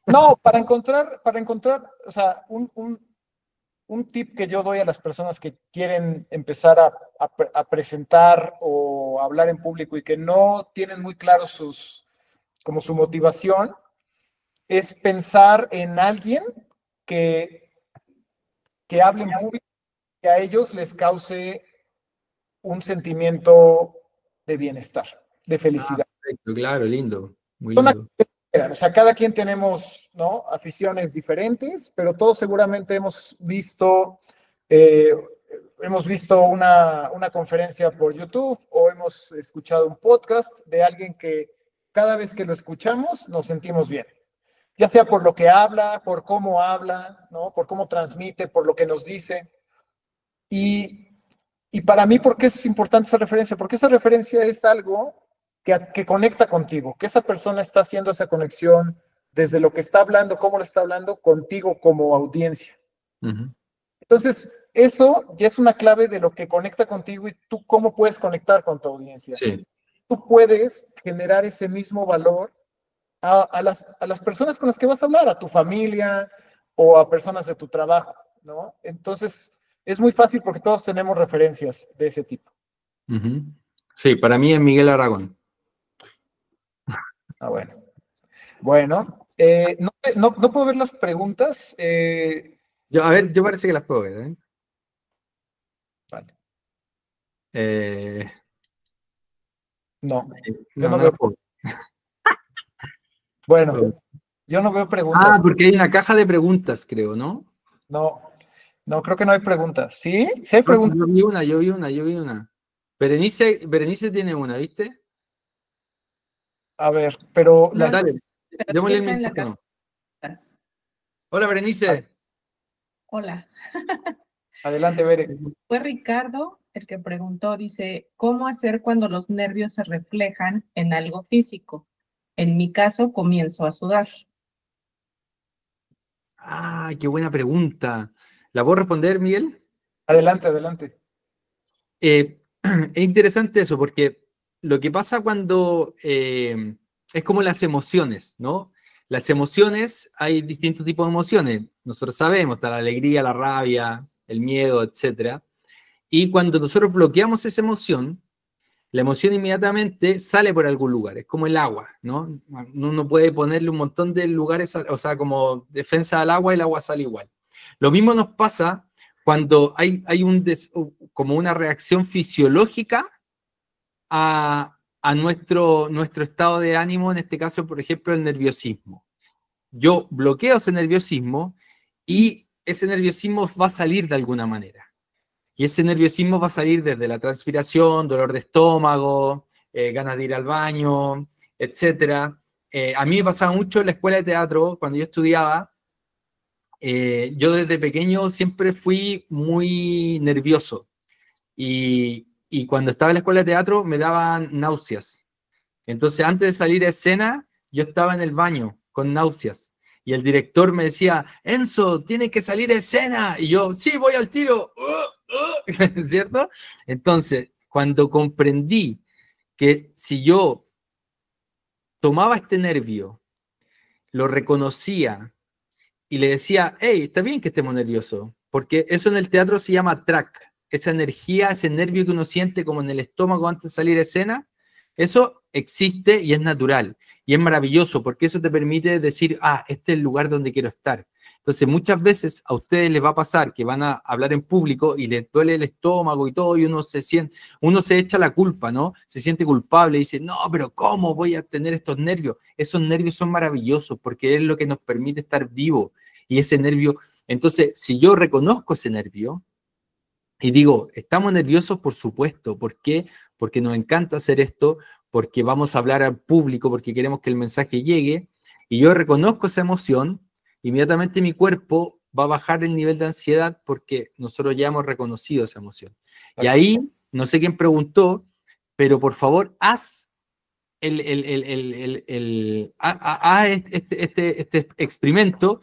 No, para encontrar, o sea, un tip que yo doy a las personas que quieren empezar a presentar o hablar en público y que no tienen muy claro como su motivación, es pensar en alguien que, que hable en público, que a ellos les cause un sentimiento de bienestar, de felicidad. Perfecto, claro, lindo, muy lindo. O sea, cada quien tenemos, ¿no?, aficiones diferentes, pero todos seguramente hemos visto una conferencia por YouTube o hemos escuchado un podcast de alguien que cada vez que lo escuchamos nos sentimos bien. Ya sea por lo que habla, por cómo habla, ¿no?, por cómo transmite, por lo que nos dice. Y para mí, ¿por qué es importante esa referencia? Porque esa referencia es algo que conecta contigo, que esa persona está haciendo esa conexión desde lo que está hablando, cómo lo está hablando, contigo como audiencia. Entonces, eso ya es una clave de lo que conecta contigo y tú cómo puedes conectar con tu audiencia. Sí. Tú puedes generar ese mismo valor a las personas con las que vas a hablar, a tu familia o a personas de tu trabajo, ¿no? Entonces, es muy fácil porque todos tenemos referencias de ese tipo. Sí, para mí es Miguel Aragón. Bueno. Bueno, no puedo ver las preguntas. Yo parece que las puedo ver, ¿eh? Vale. No, yo no las veo. puedo ver. Bueno, yo no veo preguntas. Porque hay una caja de preguntas, creo, ¿no? No, creo que no hay preguntas. ¿Sí? Sí hay preguntas. Yo vi una. Berenice tiene una, ¿viste? A ver, pero Dale, démosle el micrófono. Hola, Berenice. Hola. Adelante, Bere. Fue Ricardo el que preguntó, dice, ¿cómo hacer cuando los nervios se reflejan en algo físico? En mi caso, comienzo a sudar. Qué buena pregunta. ¿La puedo responder, Miguel? Adelante. Es interesante eso, porque lo que pasa cuando es como las emociones, ¿no? Las emociones, hay distintos tipos de emociones. Nosotros sabemos, está la alegría, la rabia, el miedo, etc. Y cuando nosotros bloqueamos esa emoción, la emoción inmediatamente sale por algún lugar. Es como el agua, ¿no? Uno puede ponerle un montón de lugares, o sea, como defensa al agua, y el agua sale igual. Lo mismo nos pasa cuando hay como una reacción fisiológica a nuestro estado de ánimo, en este caso, por ejemplo, el nerviosismo. Yo bloqueo ese nerviosismo y ese nerviosismo va a salir de alguna manera. Y ese nerviosismo va a salir desde la transpiración, dolor de estómago, ganas de ir al baño, etcétera. A mí me pasaba mucho en la escuela de teatro, cuando yo estudiaba, yo desde pequeño siempre fui muy nervioso y cuando estaba en la escuela de teatro me daban náuseas. Entonces, antes de salir a escena, yo estaba en el baño con náuseas. Y el director me decía, Enzo, tienes que salir a escena. Y yo, sí, voy al tiro. ¿Cierto? Entonces, cuando comprendí que si yo tomaba este nervio, lo reconocía y le decía, hey, está bien que estemos nerviosos, porque eso en el teatro se llama track, esa energía, ese nervio que uno siente como en el estómago antes de salir a escena, eso existe y es natural, y es maravilloso, porque eso te permite decir, este es el lugar donde quiero estar. Entonces, muchas veces a ustedes les va a pasar que van a hablar en público y les duele el estómago y todo, y uno se echa la culpa, ¿no? Se siente culpable y dice, no, pero ¿cómo voy a tener estos nervios? Esos nervios son maravillosos porque es lo que nos permite estar vivos. Y ese nervio, entonces, si yo reconozco ese nervio y digo, estamos nerviosos, por supuesto, ¿por qué? Porque nos encanta hacer esto, porque vamos a hablar al público, porque queremos que el mensaje llegue, y yo reconozco esa emoción, inmediatamente mi cuerpo va a bajar el nivel de ansiedad porque nosotros ya hemos reconocido esa emoción. Y ahí, no sé quién preguntó, pero por favor, haz este experimento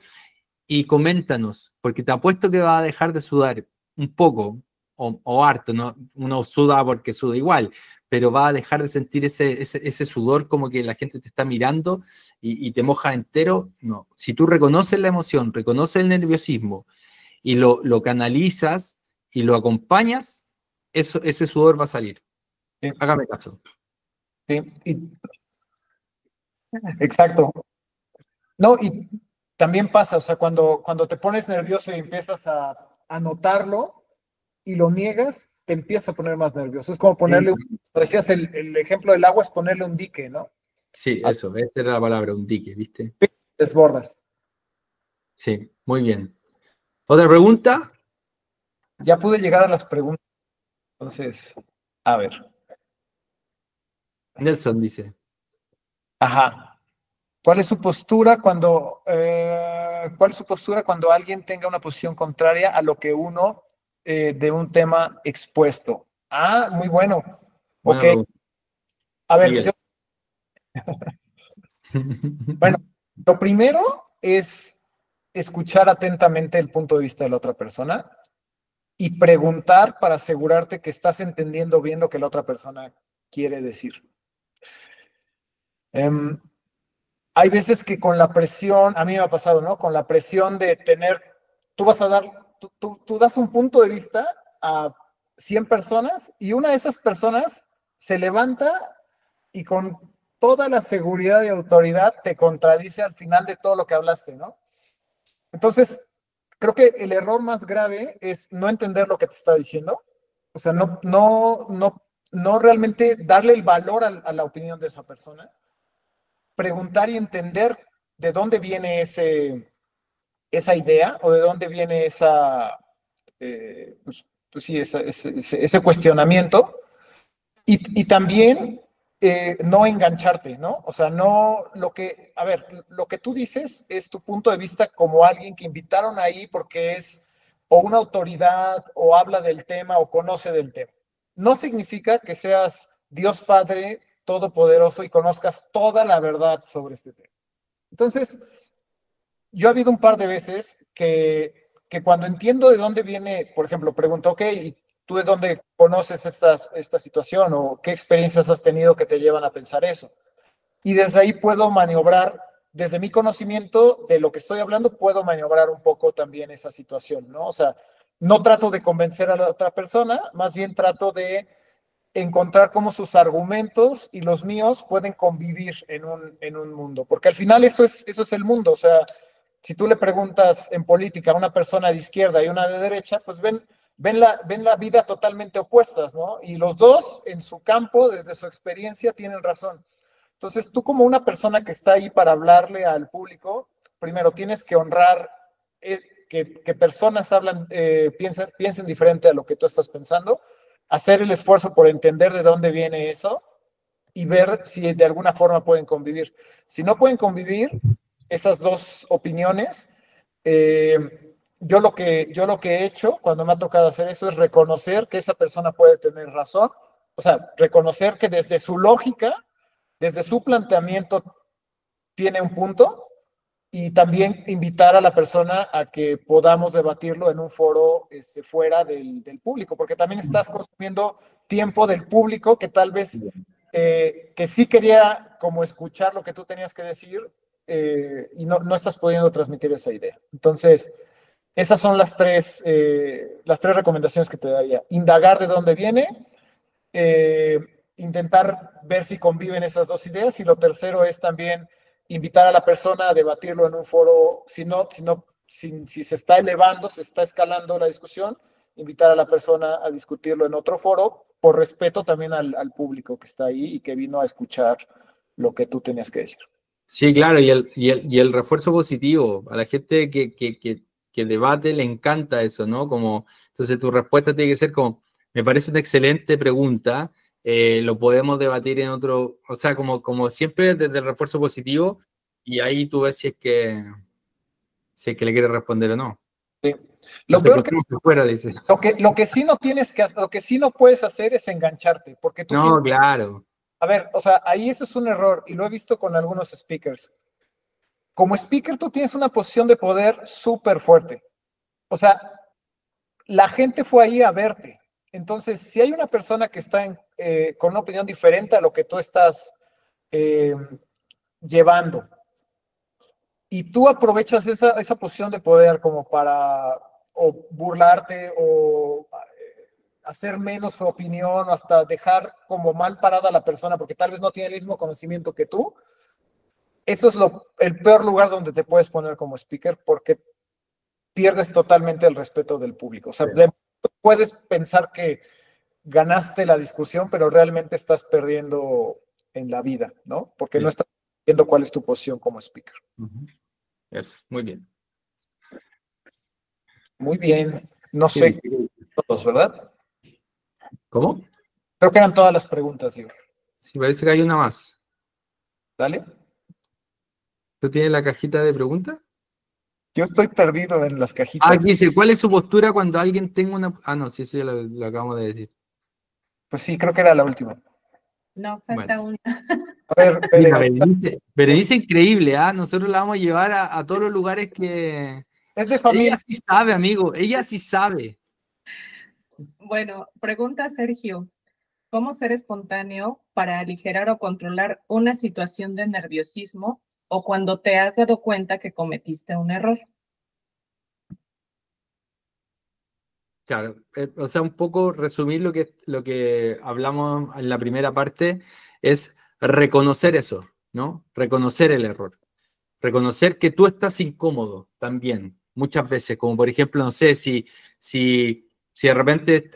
y coméntanos, porque te apuesto que va a dejar de sudar un poco o harto, ¿no? Uno suda porque suda igual, pero va a dejar de sentir ese sudor como que la gente te está mirando y te moja entero. No, si tú reconoces la emoción, reconoces el nerviosismo y lo canalizas y lo acompañas, ese sudor va a salir. Sí. Hágame caso. Sí, exacto. No, y también pasa, o sea, cuando te pones nervioso y empiezas a notarlo y lo niegas, te empieza a poner más nervioso. Es como ponerle, decías, el ejemplo del agua es ponerle un dique, ¿no? Sí, eso, esa era la palabra, un dique, ¿viste? Desbordas. Sí, muy bien. ¿Otra pregunta? Ya pude llegar a las preguntas, entonces, a ver. Nelson dice. Ajá. ¿Cuál es su postura cuando alguien tenga una posición contraria a lo que uno de un tema expuesto? Muy bueno. Buena Ok. pregunta. A ver, Miguel. bueno, lo primero es escuchar atentamente el punto de vista de la otra persona y preguntar para asegurarte que estás entendiendo bien lo que la otra persona quiere decir. Hay veces que con la presión, a mí me ha pasado, ¿no? Con la presión de tener, tú vas a dar, tú das un punto de vista a 100 personas y una de esas personas se levanta y con toda la seguridad y autoridad te contradice al final de todo lo que hablaste, ¿no? Entonces, creo que el error más grave es no entender lo que te está diciendo, o sea, no realmente darle el valor a la opinión de esa persona, preguntar y entender de dónde viene esa idea o de dónde viene ese cuestionamiento y también no engancharte, ¿no? O sea, lo que tú dices es tu punto de vista como alguien que invitaron ahí porque es o una autoridad o habla del tema o conoce del tema. No significa que seas Dios Padre Todopoderoso y conozcas toda la verdad sobre este tema. Entonces, yo ha habido un par de veces que cuando entiendo de dónde viene, por ejemplo, pregunto, ok, ¿y tú de dónde conoces esta situación o qué experiencias has tenido que te llevan a pensar eso? Y desde ahí puedo maniobrar, desde mi conocimiento de lo que estoy hablando, puedo maniobrar un poco también esa situación, ¿no? O sea, no trato de convencer a la otra persona, más bien trato de encontrar cómo sus argumentos y los míos pueden convivir en un mundo, porque al final eso es el mundo, o sea, si tú le preguntas en política a una persona de izquierda y una de derecha, pues ven la vida totalmente opuestas, ¿no? Y los dos en su campo, desde su experiencia, tienen razón. Entonces, tú como una persona que está ahí para hablarle al público, primero tienes que honrar que personas piensen diferente a lo que tú estás pensando, hacer el esfuerzo por entender de dónde viene eso y ver si de alguna forma pueden convivir. Si no pueden convivir esas dos opiniones, yo lo que he hecho cuando me ha tocado hacer eso es reconocer que esa persona puede tener razón, o sea, reconocer que desde su lógica, desde su planteamiento tiene un punto, y también invitar a la persona a que podamos debatirlo en un foro fuera del público, porque también estás consumiendo tiempo del público que tal vez que sí quería como escuchar lo que tú tenías que decir, y no estás pudiendo transmitir esa idea. Entonces, esas son las tres recomendaciones que te daría. Indagar de dónde viene, intentar ver si conviven esas dos ideas, y lo tercero es también invitar a la persona a debatirlo en un foro, si se está elevando, se está escalando la discusión, invitar a la persona a discutirlo en otro foro, por respeto también al público que está ahí y que vino a escuchar lo que tú tenías que decir. Sí, claro, y el refuerzo positivo. A la gente que debate le encanta eso, ¿no? Como, entonces tu respuesta tiene que ser como, me parece una excelente pregunta, lo podemos debatir en otro, o sea, como siempre desde el refuerzo positivo, y ahí tú ves si es que le quieres responder o no. Sí. Lo peor que fuera, dices. Lo que sí no tienes que hacer, lo que sí no puedes hacer es engancharte, porque tú no, claro. A ver, o sea, ahí eso es un error, y lo he visto con algunos speakers. Como speaker tú tienes una posición de poder súper fuerte. O sea, la gente fue ahí a verte. Entonces, si hay una persona que está con una opinión diferente a lo que tú estás llevando, y tú aprovechas esa posición de poder como para o burlarte o hacer menos su opinión, o hasta dejar como mal parada a la persona porque tal vez no tiene el mismo conocimiento que tú, eso es el peor lugar donde te puedes poner como speaker, porque pierdes totalmente el respeto del público. O sea, puedes pensar que ganaste la discusión, pero realmente estás perdiendo en la vida, ¿no? Porque no estás viendo cuál es tu posición como speaker. Eso, muy bien. Muy bien. No sé, todos, ¿verdad? ¿Cómo? Creo que eran todas las preguntas, Diego. Sí, parece que hay una más. Dale. ¿Tú tienes la cajita de preguntas? Yo estoy perdido en las cajitas. Aquí dice, ¿cuál es su postura cuando alguien tenga una... Ah, no, sí, eso ya lo acabamos de decir. Pues sí, creo que era la última. No, falta una. A ver, mira, Berenice increíble, ¿ah? Nosotros la vamos a llevar a todos los lugares que... Es de familia. Ella sí sabe, amigo, ella sí sabe. Bueno, pregunta Sergio, ¿cómo ser espontáneo para aligerar o controlar una situación de nerviosismo o cuando te has dado cuenta que cometiste un error? Claro, o sea, un poco resumir lo que hablamos en la primera parte es reconocer eso, ¿no? Reconocer el error. Reconocer que tú estás incómodo también, muchas veces, como por ejemplo, no sé, si de repente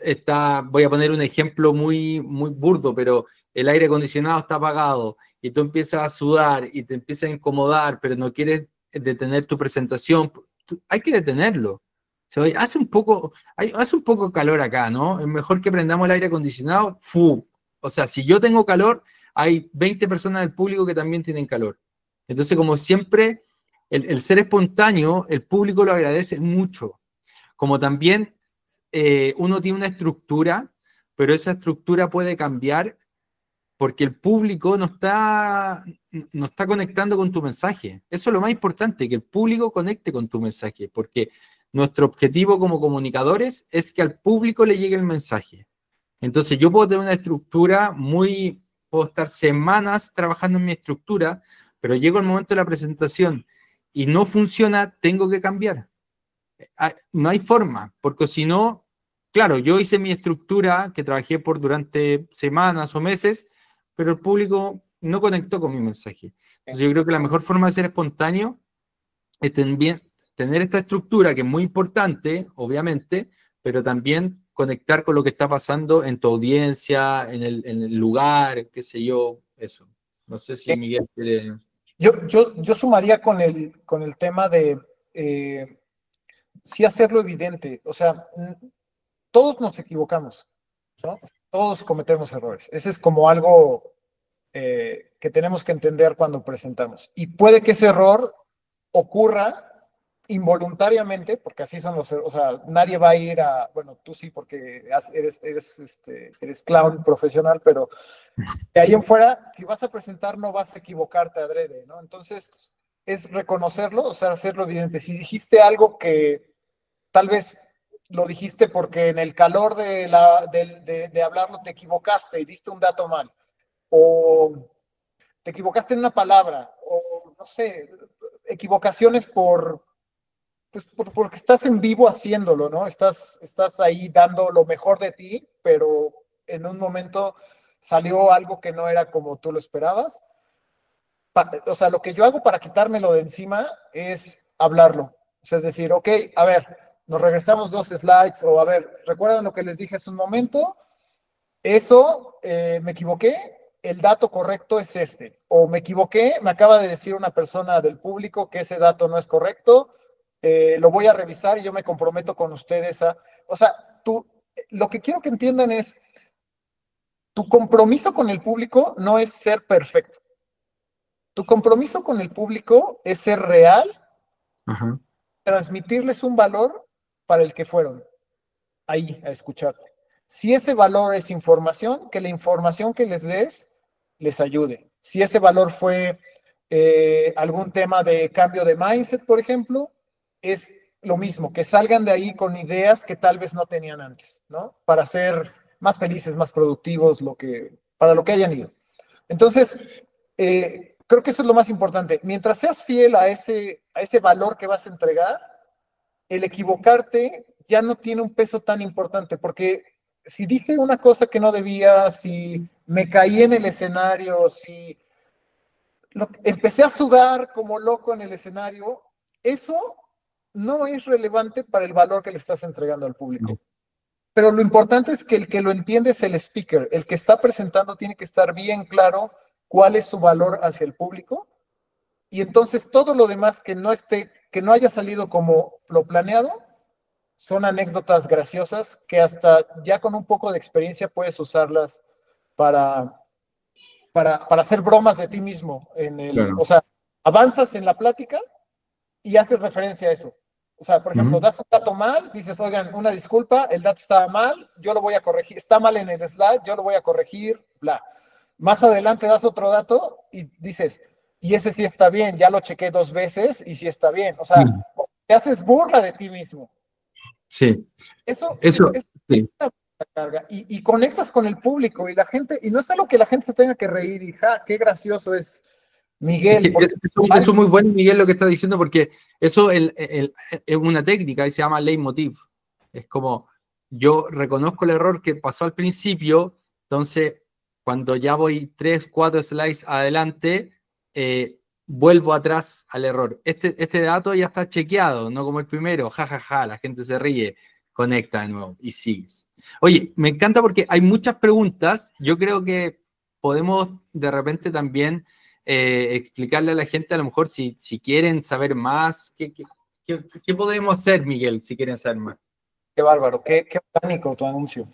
voy a poner un ejemplo muy, muy burdo, pero el aire acondicionado está apagado y tú empiezas a sudar y te empiezas a incomodar, pero no quieres detener tu presentación, hay que detenerlo. Hace un poco calor acá, ¿no? Es mejor que prendamos el aire acondicionado. ¡Fu! O sea, si yo tengo calor, hay 20 personas del público que también tienen calor. Entonces, como siempre, el ser espontáneo, el público lo agradece mucho. Como también uno tiene una estructura, pero esa estructura puede cambiar porque el público no está conectando con tu mensaje. Eso es lo más importante, que el público conecte con tu mensaje, porque nuestro objetivo como comunicadores es que al público le llegue el mensaje. Entonces yo puedo tener una estructura puedo estar semanas trabajando en mi estructura, pero llego al momento de la presentación y no funciona, tengo que cambiar. No hay forma, porque si no, claro, yo hice mi estructura que trabajé durante semanas o meses, pero el público no conectó con mi mensaje. Entonces yo creo que la mejor forma de ser espontáneo es también tener esta estructura que es muy importante, obviamente, pero también conectar con lo que está pasando en tu audiencia, en el lugar, qué sé yo, eso. No sé si Miguel quiere... Yo sumaría con el tema de sí hacerlo evidente. O sea, todos nos equivocamos, ¿no? Todos cometemos errores. Ese es como algo que tenemos que entender cuando presentamos. Y puede que ese error ocurra involuntariamente, porque así son los, o sea, nadie va a ir a, bueno, tú sí, porque eres clown profesional, pero de ahí en fuera, si vas a presentar, no vas a equivocarte adrede, ¿no? Entonces, es reconocerlo, o sea, hacerlo evidente. Si dijiste algo que tal vez lo dijiste porque en el calor de hablarlo te equivocaste y diste un dato mal, o te equivocaste en una palabra, o no sé, equivocaciones porque estás en vivo haciéndolo, ¿no? Estás ahí dando lo mejor de ti, pero en un momento salió algo que no era como tú lo esperabas. O sea, lo que yo hago para quitármelo de encima es hablarlo. O sea, es decir, ok, a ver, nos regresamos 2 slides, o a ver, ¿recuerdan lo que les dije hace un momento? Eso, me equivoqué, el dato correcto es este. O me equivoqué, me acaba de decir una persona del público que ese dato no es correcto, lo voy a revisar y yo me comprometo con ustedes a... O sea, lo que quiero que entiendan es, tu compromiso con el público no es ser perfecto. Tu compromiso con el público es ser real, Ajá. transmitirles un valor para el que fueron ahí a escucharte. Si ese valor es información, que la información que les des les ayude. Si ese valor fue algún tema de cambio de mindset, por ejemplo, es lo mismo, que salgan de ahí con ideas que tal vez no tenían antes, ¿no? Para ser más felices, más productivos, para lo que hayan ido. Entonces, creo que eso es lo más importante. Mientras seas fiel a ese valor que vas a entregar, el equivocarte ya no tiene un peso tan importante, porque si dije una cosa que no debía, si me caí en el escenario, si empecé a sudar como loco en el escenario, eso no es relevante para el valor que le estás entregando al público. Pero lo importante es que el que lo entiende es el speaker. El que está presentando tiene que estar bien claro cuál es su valor hacia el público. Y entonces todo lo demás que no haya salido como lo planeado, son anécdotas graciosas que hasta ya con un poco de experiencia puedes usarlas para, para hacer bromas de ti mismo. Claro. O sea, avanzas en la plática y haces referencia a eso. O sea, por ejemplo, das un dato mal, dices, oigan, una disculpa, el dato estaba mal, yo lo voy a corregir, está mal en el slide, yo lo voy a corregir, bla. Más adelante das otro dato y dices, y ese sí está bien, ya lo chequé 2 veces y sí está bien. O sea, te haces burla de ti mismo. Sí. Eso Sí. carga. Y conectas con el público y la gente, y no es algo que la gente se tenga que reír y qué gracioso es Miguel. Eso es muy bueno, Miguel, lo que está diciendo, porque eso es una técnica y se llama leitmotiv. Es como, yo reconozco el error que pasó al principio, entonces cuando ya voy 3, 4 slides adelante, vuelvo atrás al error. Este dato ya está chequeado, no como el primero, jajaja, la gente se ríe, conecta de nuevo y sigues. Oye, me encanta porque hay muchas preguntas. Yo creo que podemos de repente también explicarle a la gente, a lo mejor, si quieren saber más, ¿qué podemos hacer, Miguel, si quieren saber más? Qué bárbaro, qué orgánico tu anuncio.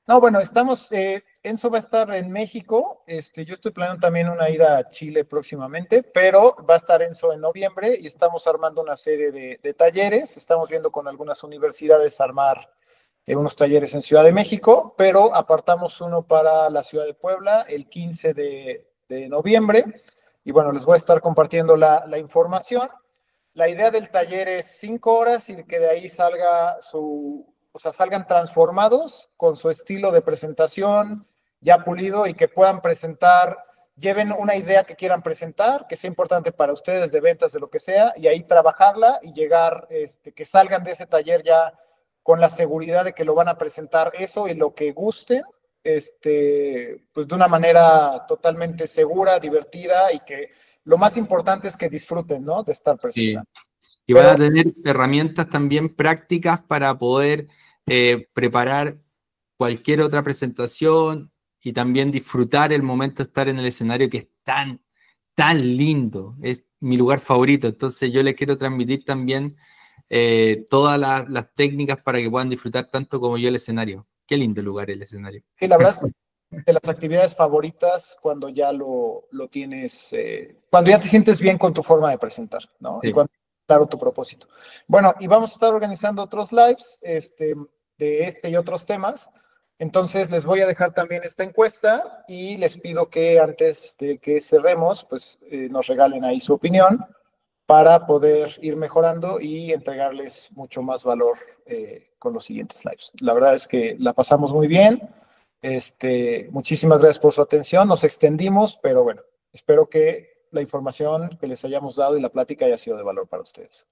No, bueno, Enzo va a estar en México, yo estoy planeando también una ida a Chile próximamente, pero va a estar Enzo en noviembre y estamos armando una serie de talleres, estamos viendo con algunas universidades armar unos talleres en Ciudad de México, pero apartamos uno para la Ciudad de Puebla el 15 de noviembre, y bueno, les voy a estar compartiendo la información. La idea del taller es 5 horas y que de ahí salgan transformados con su estilo de presentación ya pulido y que puedan lleven una idea que quieran presentar, que sea importante para ustedes de ventas, de lo que sea, y ahí trabajarla y llegar, que salgan de ese taller ya con la seguridad de que lo van a presentar eso y lo que gusten, pues de una manera totalmente segura, divertida y que lo más importante es que disfruten, ¿no? De estar presentando. Sí. Y van a tener herramientas también prácticas para poder preparar cualquier otra presentación y también disfrutar el momento de estar en el escenario, que es tan, tan lindo. Es mi lugar favorito. Entonces yo les quiero transmitir también todas las técnicas para que puedan disfrutar tanto como yo el escenario. Qué lindo lugar el escenario. Sí, la verdad es de las actividades favoritas cuando ya lo tienes, cuando ya te sientes bien con tu forma de presentar, ¿no? Sí. Y cuando claro tu propósito. Bueno, y vamos a estar organizando otros lives de este y otros temas. Entonces les voy a dejar también esta encuesta y les pido que antes de que cerremos, pues nos regalen ahí su opinión para poder ir mejorando y entregarles mucho más valor con los siguientes lives. La verdad es que la pasamos muy bien. Muchísimas gracias por su atención. Nos extendimos, pero bueno, espero que la información que les hayamos dado y la plática haya sido de valor para ustedes.